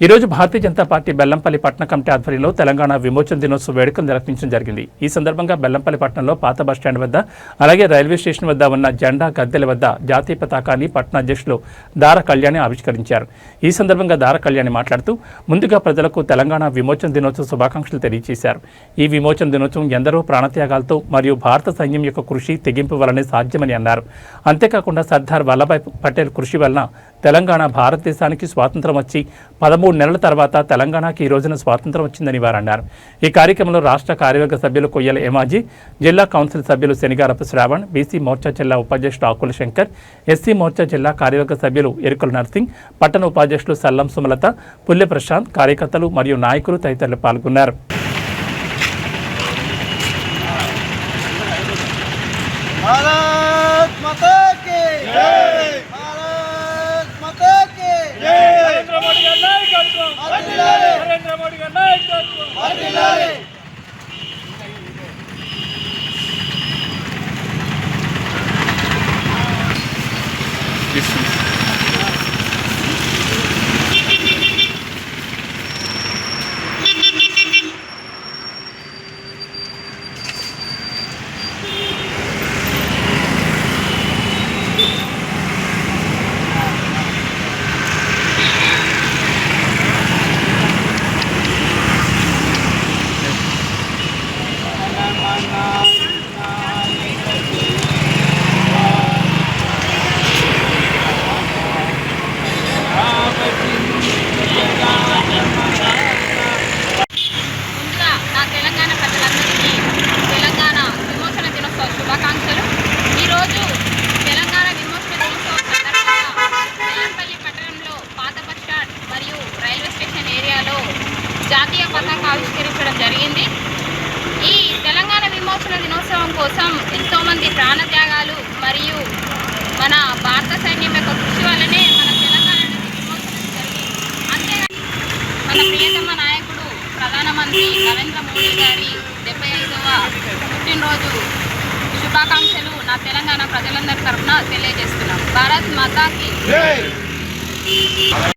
ఈరోజు భారతీయ జనతా పార్టీ బెల్లంపల్లి పట్టణ కమిటీ ఆధ్వర్యంలో తెలంగాణ విమోచన దినోత్సవ వేడుకలు నిర్వహించడం జరిగింది. ఈ సందర్భంగా బెల్లంపల్లి పట్టణంలో పాత బస్టాండ్ వద్ద అలాగే రైల్వే స్టేషన్ వద్ద ఉన్న జెండా గద్దెల వద్ద జాతీయ పతాకాన్ని పట్టణ అధ్యక్షులు దార కళ్యాణి ఆవిష్కరించారు. ఈ సందర్భంగా దార కళ్యాణి మాట్లాడుతూ ముందుగా ప్రజలకు తెలంగాణ విమోచన దినోత్సవ శుభాకాంక్షలు తెలియజేశారు. ఈ విమోచన దినోత్సవం ఎందరో ప్రాణత్యాగాలతో మరియు భారత సైన్యం యొక్క కృషి తెగింపు వల్లనే సాధ్యమని అన్నారు. అంతేకాకుండా సర్దార్ వల్లభాయ్ పటేల్ కృషి వలన తెలంగాణ భారతదేశానికి స్వాతంత్రం వచ్చి 13 నెలల తర్వాత తెలంగాణకి ఈ రోజున స్వాతంత్రం వచ్చిందని వారు అన్నారు. ఈ కార్యక్రమంలో రాష్ట్ర కార్యవర్గ సభ్యులు కొయ్యల ఏమాజీ, జిల్లా కౌన్సిల్ సభ్యులు శనిగారపు శ్రావణ్, బీసీ మోర్చా జిల్లా ఉపాధ్యక్షుడు ఆకుల శంకర్, ఎస్సీ మోర్చా జిల్లా కార్యవర్గ సభ్యులు ఎరుకుల నర్సింగ్, పట్టణ ఉపాధ్యక్షులు సల్లం సుమలత, పుల్లె ప్రశాంత్, కార్యకర్తలు మరియు నాయకులు తదితరులు పాల్గొన్నారు. జాతీయ పతాక ఆవిష్కరించడం జరిగింది. ఈ తెలంగాణ విమోచన దినోత్సవం కోసం ఎంతోమంది ప్రాణత్యాగాలు మరియు మన భారత సైన్యం యొక్క కృషి వల్లనే మన తెలంగాణ విమోచన జరిగింది. అంతేగాని మన ప్రియతమ నాయకుడు ప్రధానమంత్రి నరేంద్ర మోడీ గారి 75వ పుట్టినరోజు శుభాకాంక్షలు నా తెలంగాణ ప్రజలందరి తరఫున తెలియజేస్తున్నాం. భారత్ మాతాకి